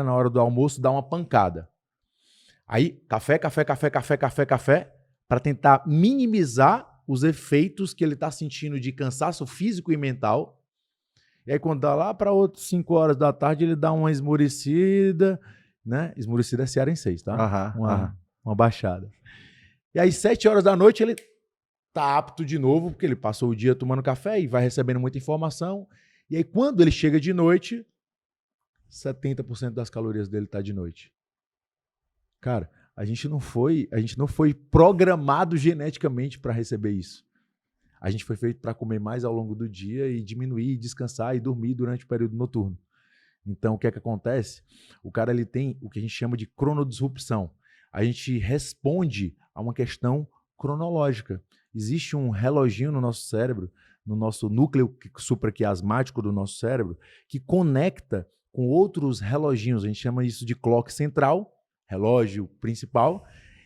na hora do almoço dá uma pancada. Aí, café, para tentar minimizar os efeitos que ele está sentindo de cansaço físico e mental. E aí, quando dá lá para outras 5 horas da tarde, ele dá uma esmorecida, né? Esmorecida é cearense, tá? Uma baixada. E aí, 7 horas da noite, ele tá apto de novo, porque ele passou o dia tomando café e vai recebendo muita informação. E aí, quando ele chega de noite, 70% das calorias dele tá de noite. Cara, a gente não foi programado geneticamente para receber isso. A gente foi feito para comer mais ao longo do dia e diminuir, descansar e dormir durante o período noturno. Então, o que é que acontece? O cara ele tem o que a gente chama de cronodisrupção. A gente responde a uma questão cronológica. Existe um reloginho no nosso cérebro, no nosso núcleo supraquiasmático do nosso cérebro, que conecta com outros reloginhos. A gente chama isso de clock central, relógio principal,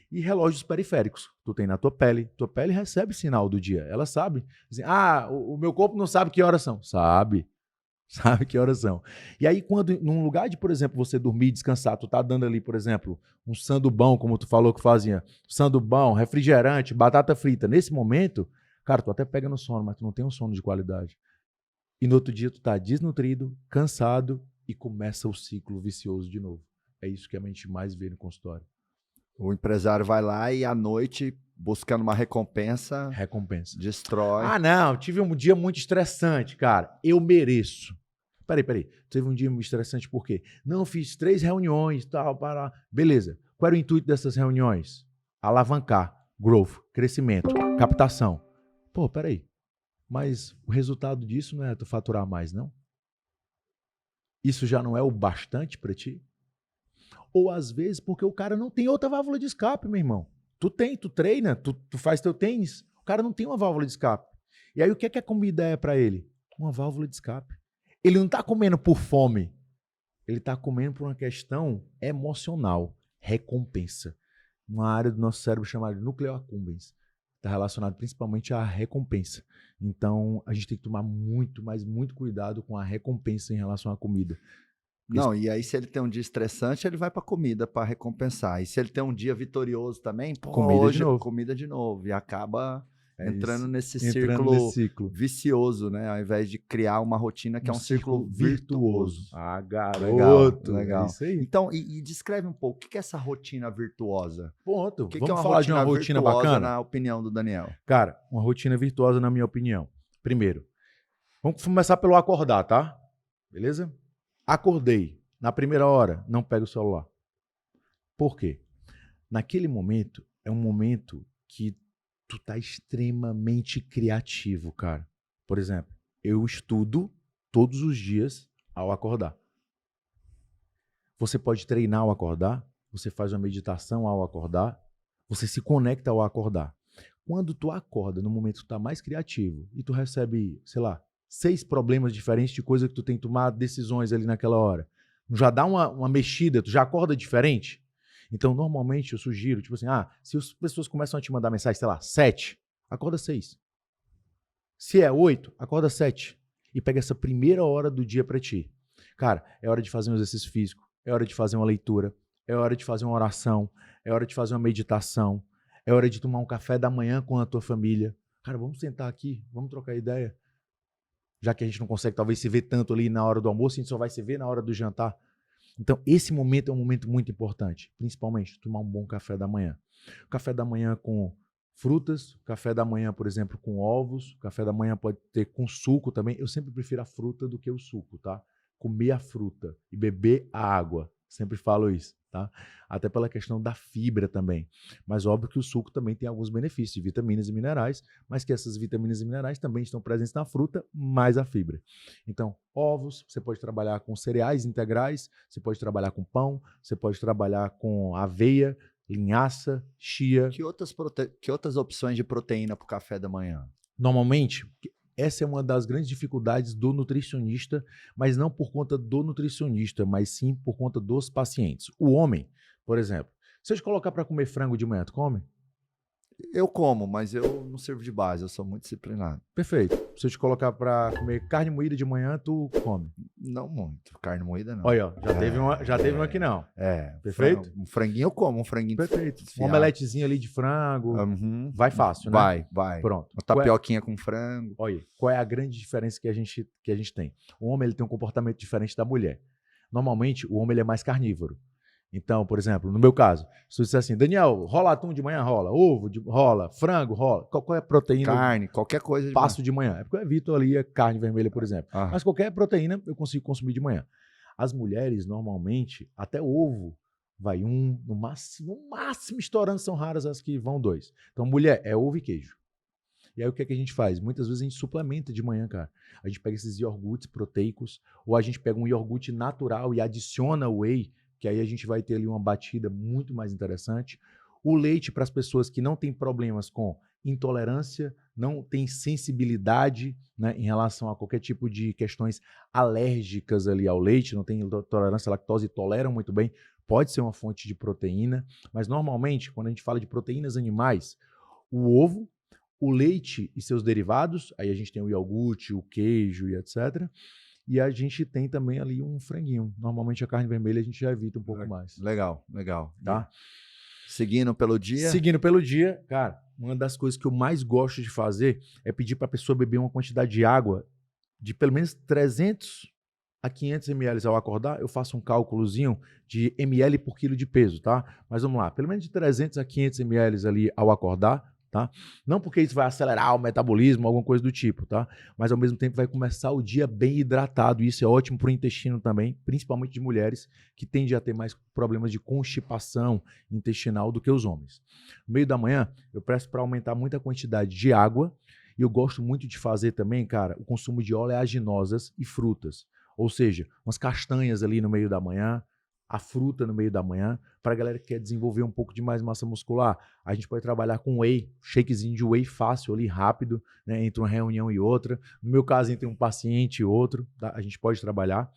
e relógios periféricos. Tu tem na tua pele recebe sinal do dia. Ela sabe. Assim, o meu corpo não sabe que horas são. Sabe que horas são. E aí, quando, num lugar de, por exemplo, você dormir e descansar, tu tá dando ali, por exemplo, um sandubão, como tu falou que fazia, sandubão, refrigerante, batata frita. Nesse momento, cara, tu até pega no sono, mas tu não tem um sono de qualidade. E no outro dia tu tá desnutrido, cansado e começa o ciclo vicioso de novo. É isso que a gente mais vê no consultório. O empresário vai lá e à noite, buscando uma recompensa, destrói. Não, tive um dia muito estressante, cara. Eu mereço. Peraí. Teve um dia muito estressante por quê? Não, fiz 3 reuniões, tal, para. Beleza. Qual era o intuito dessas reuniões? Alavancar, growth, crescimento, captação. Pô, peraí. Mas o resultado disso não é tu faturar mais, não? Isso já não é o bastante para ti? Ou às vezes porque o cara não tem outra válvula de escape, meu irmão. Tu treina, tu faz teu tênis, o cara não tem uma válvula de escape. E aí o que é que a comida é para ele? Uma válvula de escape. Ele não está comendo por fome, ele está comendo por uma questão emocional, recompensa. Uma área do nosso cérebro chamada núcleo accumbens. Está relacionado principalmente à recompensa. Então a gente tem que tomar muito cuidado com a recompensa em relação à comida. Não, e aí se ele tem um dia estressante, ele vai pra comida para recompensar. E se ele tem um dia vitorioso também, comida de novo. E acaba entrando nesse ciclo vicioso, né? Ao invés de criar uma rotina que é um círculo virtuoso. Ah, garoto. Legal. É isso aí. Então, e descreve um pouco, o que é essa rotina virtuosa? Ponto. O que Vamos é uma falar de uma rotina bacana? Na opinião do Daniel? Cara, uma rotina virtuosa na minha opinião. Primeiro, vamos começar pelo acordar, tá? Beleza? Acordei. Na primeira hora, não pega o celular. Por quê? Naquele momento, é um momento que tu tá extremamente criativo, cara. Por exemplo, eu estudo todos os dias ao acordar. Você pode treinar ao acordar, você faz uma meditação ao acordar, você se conecta ao acordar. Quando tu acorda no momento que tu tá mais criativo e tu recebe, sei lá, 6 problemas diferentes de coisa que tu tem que tomar decisões ali naquela hora. Já dá uma mexida, tu já acorda diferente. Então, normalmente, eu sugiro, tipo assim, se as pessoas começam a te mandar mensagem, sei lá, 7, acorda 6. Se é 8, acorda 7. E pega essa primeira hora do dia pra ti. Cara, é hora de fazer um exercício físico, é hora de fazer uma leitura, é hora de fazer uma oração, é hora de fazer uma meditação, é hora de tomar um café da manhã com a tua família. Cara, vamos sentar aqui, vamos trocar ideia. Já que a gente não consegue talvez se ver tanto ali na hora do almoço, a gente só vai se ver na hora do jantar. Então, esse momento é um momento muito importante, principalmente tomar um bom café da manhã. Café da manhã com frutas, café da manhã, por exemplo, com ovos, café da manhã pode ter com suco também. Eu sempre prefiro a fruta do que o suco, tá? Comer a fruta e beber a água Sempre falo isso, tá? Até pela questão da fibra também. Mas óbvio que o suco também tem alguns benefícios de vitaminas e minerais, mas que essas vitaminas e minerais também estão presentes na fruta, mais a fibra. Então, ovos, você pode trabalhar com cereais integrais, você pode trabalhar com pão, você pode trabalhar com aveia, linhaça, chia. Que outras opções de proteína para o café da manhã? Normalmente, essa é uma das grandes dificuldades do nutricionista, mas não por conta do nutricionista, mas sim por conta dos pacientes. O homem, por exemplo, se eu te colocar para comer frango de manhã, tu come? Eu como, mas eu não sirvo de base, eu sou muito disciplinado. Perfeito. Se eu te colocar para comer carne moída de manhã, tu come? Não muito, carne moída não. Olha, ó, já teve uma que não. Perfeito? Um franguinho eu como, um franguinho Perfeito. desfiado. Um omeletezinho ali de frango. Uhum. Vai fácil, né? Vai. Pronto. Uma tapioquinha com frango. Olha, qual é a grande diferença que a gente tem? O homem ele tem um comportamento diferente da mulher. Normalmente, o homem ele é mais carnívoro. Então, por exemplo, no meu caso, se você disser assim, Daniel, rola atum de manhã, rola, ovo, rola, frango, rola, qual é a proteína? Carne, qualquer coisa de passo de manhã. É porque eu evito ali a carne vermelha, por exemplo. Mas qualquer proteína eu consigo consumir de manhã. As mulheres, normalmente, até ovo, vai um, no máximo estourando, são raras as que vão 2. Então, mulher, é ovo e queijo. E aí o que é que a gente faz? Muitas vezes a gente suplementa de manhã, cara. A gente pega esses iogurtes proteicos, ou a gente pega um iogurte natural e adiciona whey, que aí a gente vai ter ali uma batida muito mais interessante. O leite, para as pessoas que não têm problemas com intolerância, não têm sensibilidade, né, em relação a qualquer tipo de questões alérgicas ali ao leite, não tem tolerância à lactose e toleram muito bem, pode ser uma fonte de proteína, mas normalmente, quando a gente fala de proteínas animais, o ovo, o leite e seus derivados, aí a gente tem o iogurte, o queijo e etc., e a gente tem também ali um franguinho. Normalmente a carne vermelha a gente já evita um pouco mais. Legal. Tá? Seguindo pelo dia? Seguindo pelo dia, cara, uma das coisas que eu mais gosto de fazer é pedir para a pessoa beber uma quantidade de água de pelo menos 300 a 500 ml ao acordar. Eu faço um cálculozinho de ml por quilo de peso, tá? Mas vamos lá, pelo menos de 300 a 500 ml ali ao acordar, tá? Não porque isso vai acelerar o metabolismo, alguma coisa do tipo, tá? Mas ao mesmo tempo vai começar o dia bem hidratado, e isso é ótimo para o intestino também, principalmente de mulheres que tendem a ter mais problemas de constipação intestinal do que os homens. No meio da manhã, eu peço para aumentar muito a quantidade de água, e eu gosto muito de fazer também, cara, o consumo de oleaginosas e frutas, ou seja, umas castanhas ali no meio da manhã, a fruta no meio da manhã. Para a galera que quer desenvolver um pouco de mais massa muscular, a gente pode trabalhar com whey, shakezinho de whey fácil ali, rápido, né, entre uma reunião e outra. No meu caso, entre um paciente e outro, tá? A gente pode trabalhar.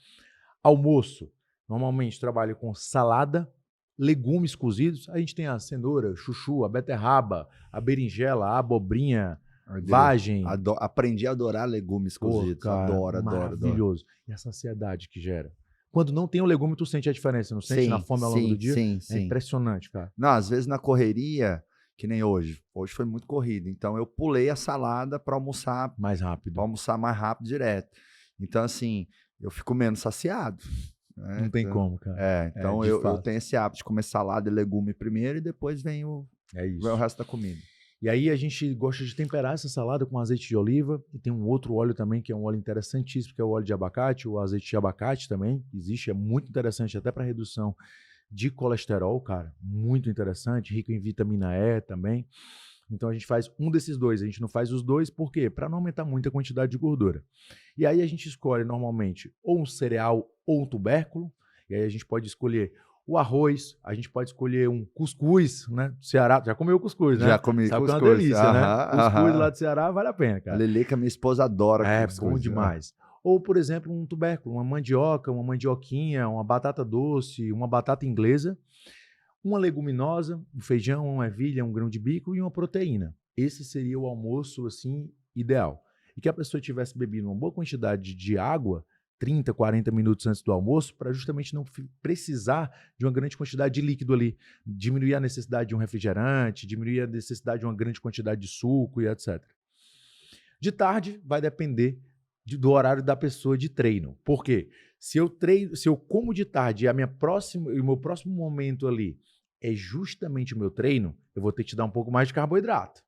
Almoço, normalmente trabalho com salada, legumes cozidos. A gente tem a cenoura, chuchu, a beterraba, a berinjela, a abobrinha, vagem. Aprendi a adorar legumes cozidos. Cara, Adoro. Maravilhoso. E a saciedade que gera. Quando não tem o legume, tu sente a diferença, não sente na fome ao longo do dia? Sim. É impressionante, cara. Não, às vezes na correria, que nem hoje. Hoje foi muito corrido. Então eu pulei a salada para almoçar mais rápido. Para almoçar mais rápido direto. Então, assim, eu fico menos saciado. Né? Não tem como, cara. Então eu tenho esse hábito de comer salada e legume primeiro e depois vem o resto da comida. E aí a gente gosta de temperar essa salada com azeite de oliva, e tem um outro óleo também que é um óleo interessantíssimo, que é o óleo de abacate, o azeite de abacate também existe, é muito interessante até para redução de colesterol, cara, muito interessante, rico em vitamina E também. Então a gente faz um desses dois, a gente não faz os dois, por quê? Para não aumentar muito a quantidade de gordura. E aí a gente escolhe normalmente ou um cereal ou um tubérculo, e aí a gente pode escolher o arroz, a gente pode escolher um cuscuz, né? Ceará, já comeu cuscuz, né? Já comi Sabe cuscuz. Que é uma delícia, né? Cuscuz lá do Ceará vale a pena, cara. A Leleca, minha esposa, adora cuscuz. É bom demais. Né? Ou, por exemplo, um tubérculo, uma mandioca, uma mandioquinha, uma batata doce, uma batata inglesa, uma leguminosa, um feijão, uma ervilha, um grão de bico e uma proteína. Esse seria o almoço, assim, ideal. E que a pessoa tivesse bebido uma boa quantidade de água, 30, 40 minutos antes do almoço, para justamente não precisar de uma grande quantidade de líquido ali. Diminuir a necessidade de um refrigerante, diminuir a necessidade de uma grande quantidade de suco e etc. De tarde, vai depender do horário da pessoa de treino. Por quê? Se eu como de tarde e o meu próximo momento ali é justamente o meu treino, eu vou ter que te dar um pouco mais de carboidrato.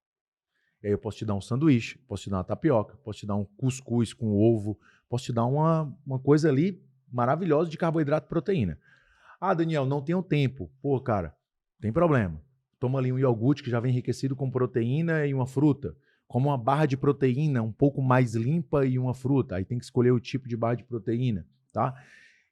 E aí eu posso te dar um sanduíche, posso te dar uma tapioca, posso te dar um cuscuz com ovo, posso te dar uma coisa ali maravilhosa de carboidrato e proteína. Ah, Daniel, não tenho tempo. Pô, cara, tem problema. Toma ali um iogurte que já vem enriquecido com proteína e uma fruta. Como uma barra de proteína um pouco mais limpa e uma fruta. Aí tem que escolher o tipo de barra de proteína, tá?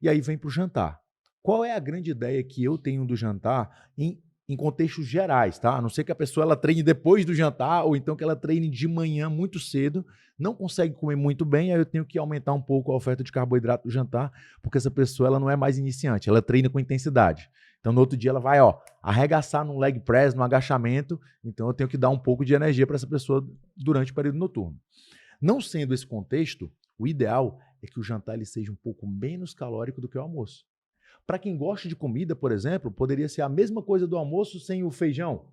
E aí vem para o jantar. Qual é a grande ideia que eu tenho do jantar em contextos gerais, tá? A não ser que a pessoa ela treine depois do jantar ou então que ela treine de manhã muito cedo, não consegue comer muito bem, aí eu tenho que aumentar um pouco a oferta de carboidrato do jantar, porque essa pessoa ela não é mais iniciante, ela treina com intensidade. Então no outro dia ela vai, arregaçar no leg press, no agachamento, então eu tenho que dar um pouco de energia para essa pessoa durante o período noturno. Não sendo esse contexto, o ideal é que o jantar ele seja um pouco menos calórico do que o almoço. Para quem gosta de comida, por exemplo, poderia ser a mesma coisa do almoço sem o feijão.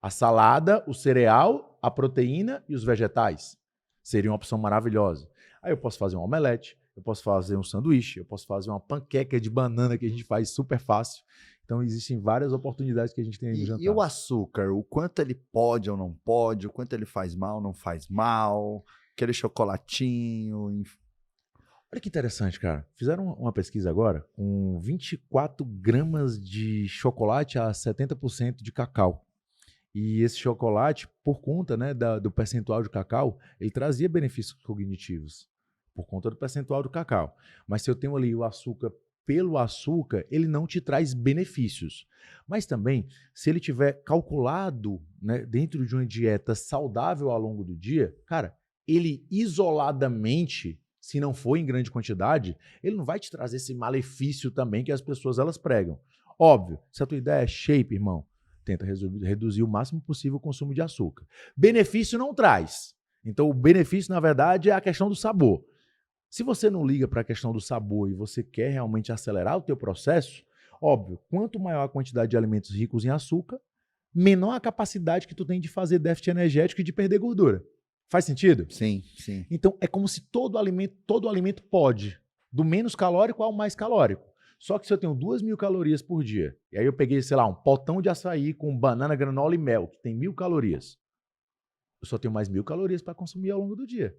A salada, o cereal, a proteína e os vegetais. Seria uma opção maravilhosa. Aí eu posso fazer um omelete, eu posso fazer um sanduíche, eu posso fazer uma panqueca de banana que a gente faz super fácil. Então existem várias oportunidades que a gente tem aí no jantar. E o açúcar, o quanto ele pode ou não pode, o quanto ele faz mal ou não faz mal, aquele chocolatinho... Olha que interessante, cara. Fizeram uma pesquisa agora com 24 gramas de chocolate a 70% de cacau. E esse chocolate, por conta, né, do percentual de cacau, ele trazia benefícios cognitivos, por conta do percentual do cacau. Mas se eu tenho ali o açúcar pelo açúcar, ele não te traz benefícios. Mas também, se ele tiver calculado, né, dentro de uma dieta saudável ao longo do dia, cara, ele isoladamente... se não for em grande quantidade, ele não vai te trazer esse malefício também que as pessoas elas pregam. Óbvio, se a tua ideia é shape, irmão, tenta reduzir o máximo possível o consumo de açúcar. Benefício não traz. Então, o benefício, na verdade, é a questão do sabor. Se você não liga para a questão do sabor e você quer realmente acelerar o teu processo, óbvio, quanto maior a quantidade de alimentos ricos em açúcar, menor a capacidade que tu tem de fazer déficit energético e de perder gordura. Faz sentido? Sim, sim. Então, é como se todo alimento pode, do menos calórico ao mais calórico. Só que se eu tenho 2.000 calorias por dia, e aí eu peguei, sei lá, um potão de açaí com banana, granola e mel, que tem 1.000 calorias, eu só tenho mais 1.000 calorias para consumir ao longo do dia.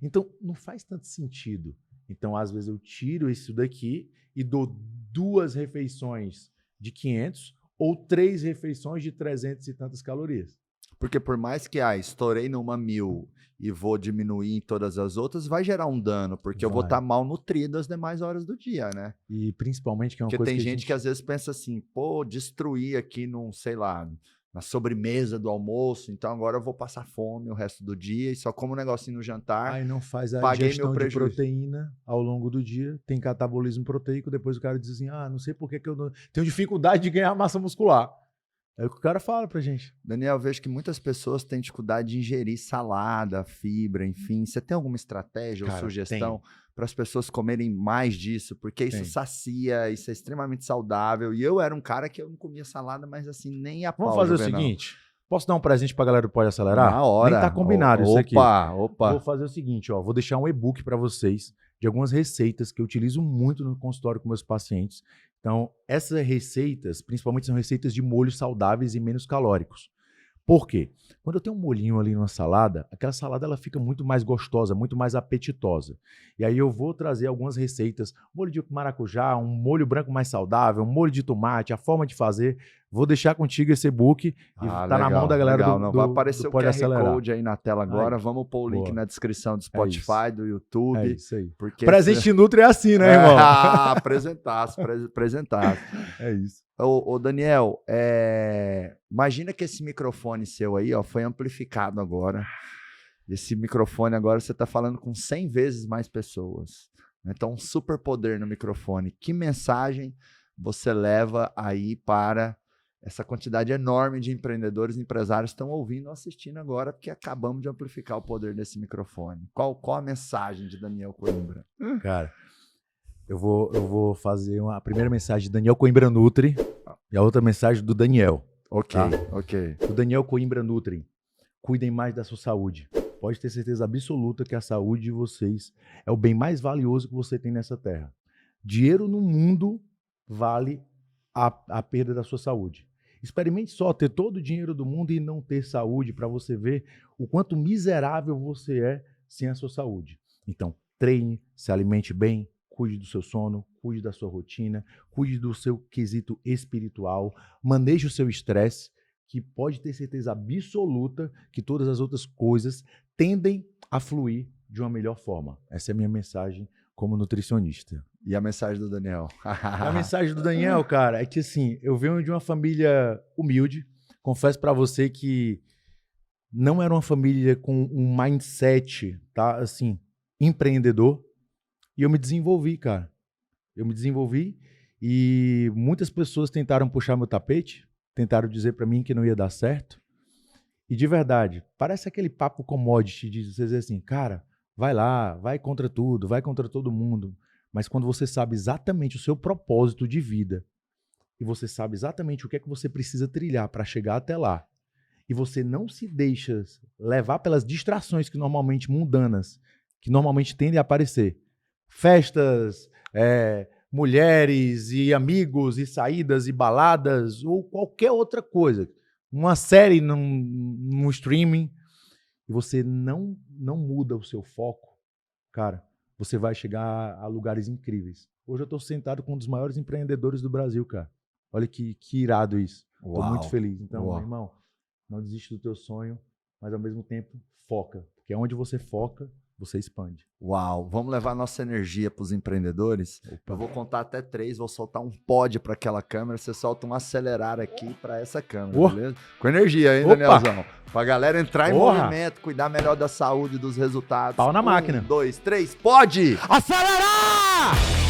Então, não faz tanto sentido. Então, às vezes eu tiro isso daqui e dou 2 refeições de 500 ou 3 refeições de 300 e tantas calorias. Porque por mais que estourei numa 1.000 e vou diminuir em todas as outras, vai gerar um dano, porque eu vou estar mal nutrido as demais horas do dia, né? E principalmente que é uma porque coisa tem que gente que às vezes pensa assim, pô, destruir aqui num, sei lá, na sobremesa do almoço, então agora eu vou passar fome o resto do dia e só como um negocinho no jantar. Aí não faz a paguei ingestão meu de prejuízo. proteína ao longo do dia, tem catabolismo proteico, depois o cara diz assim, não sei por que eu não... tenho dificuldade de ganhar massa muscular. É o que o cara fala pra gente. Daniel, eu vejo que muitas pessoas têm dificuldade de ingerir salada, fibra, enfim. Você tem alguma estratégia ou sugestão para as pessoas comerem mais disso? Porque isso sacia, isso é extremamente saudável. E eu era um cara que eu não comia salada, mas assim, nem a pau. Vamos fazer o seguinte, posso dar um presente pra galera do Pode Acelerar? Na hora. Nem tá combinado isso aqui. Opa. Vou fazer o seguinte, vou deixar um e-book pra vocês de algumas receitas que eu utilizo muito no consultório com meus pacientes. Então, essas receitas, principalmente, são receitas de molhos saudáveis e menos calóricos. Por quê? Quando eu tenho um molhinho ali numa salada, aquela salada ela fica muito mais gostosa, muito mais apetitosa. E aí eu vou trazer algumas receitas, molho de maracujá, um molho branco mais saudável, um molho de tomate, a forma de fazer. Vou deixar contigo esse e-book e tá na mão da galera do vai aparecer o QR Acelerar. Code aí na tela agora. Vamos pôr o link na descrição do Spotify, do YouTube. É isso aí. Porque Presente Nutri é assim, né, irmão? Apresentaço. É isso. Ô Daniel, imagina que esse microfone seu aí, foi amplificado agora. Esse microfone agora você tá falando com 100 vezes mais pessoas. Então, um super poder no microfone. Que mensagem você leva aí para essa quantidade enorme de empreendedores e empresários que estão ouvindo ou assistindo agora, porque acabamos de amplificar o poder desse microfone. Qual a mensagem de Daniel Coimbra? Cara, eu vou fazer a primeira mensagem de Daniel Coimbra Nutri e a outra mensagem do Daniel. Ok. O Daniel Coimbra Nutri. Cuidem mais da sua saúde. Pode ter certeza absoluta que a saúde de vocês é o bem mais valioso que você tem nessa terra. Dinheiro no mundo vale a perda da sua saúde. Experimente só ter todo o dinheiro do mundo e não ter saúde para você ver o quanto miserável você é sem a sua saúde. Então, treine, se alimente bem, cuide do seu sono, cuide da sua rotina, cuide do seu quesito espiritual, maneje o seu estresse, que pode ter certeza absoluta que todas as outras coisas tendem a fluir de uma melhor forma. Essa é a minha mensagem como nutricionista. E a mensagem do Daniel? A mensagem do Daniel, cara, é que assim, eu venho de uma família humilde. Confesso pra você que não era uma família com um mindset, tá, assim, empreendedor. E eu me desenvolvi, cara. Eu me desenvolvi e muitas pessoas tentaram puxar meu tapete, tentaram dizer pra mim que não ia dar certo. E de verdade, parece aquele papo commodity de você dizer assim, cara, vai lá, vai contra tudo, vai contra todo mundo. Mas quando você sabe exatamente o seu propósito de vida e você sabe exatamente o que é que você precisa trilhar para chegar até lá e você não se deixa levar pelas distrações que normalmente mundanas, que normalmente tendem a aparecer, festas, mulheres e amigos e saídas e baladas ou qualquer outra coisa, uma série num streaming, e você não muda o seu foco, cara, você vai chegar a lugares incríveis. Hoje eu estou sentado com um dos maiores empreendedores do Brasil, cara. Olha que irado isso. Estou muito feliz. Então, meu irmão, não desiste do teu sonho, mas ao mesmo tempo foca. Porque onde você foca, você expande. Uau, vamos levar nossa energia para os empreendedores? Opa. Eu vou contar até 3, vou soltar um pod para aquela câmera, você solta um acelerar aqui para essa câmera, beleza? Com energia, hein, Danielzão? Pra galera entrar em movimento, cuidar melhor da saúde, dos resultados. Pau na máquina. 1, 2, 3, pode! Acelerar!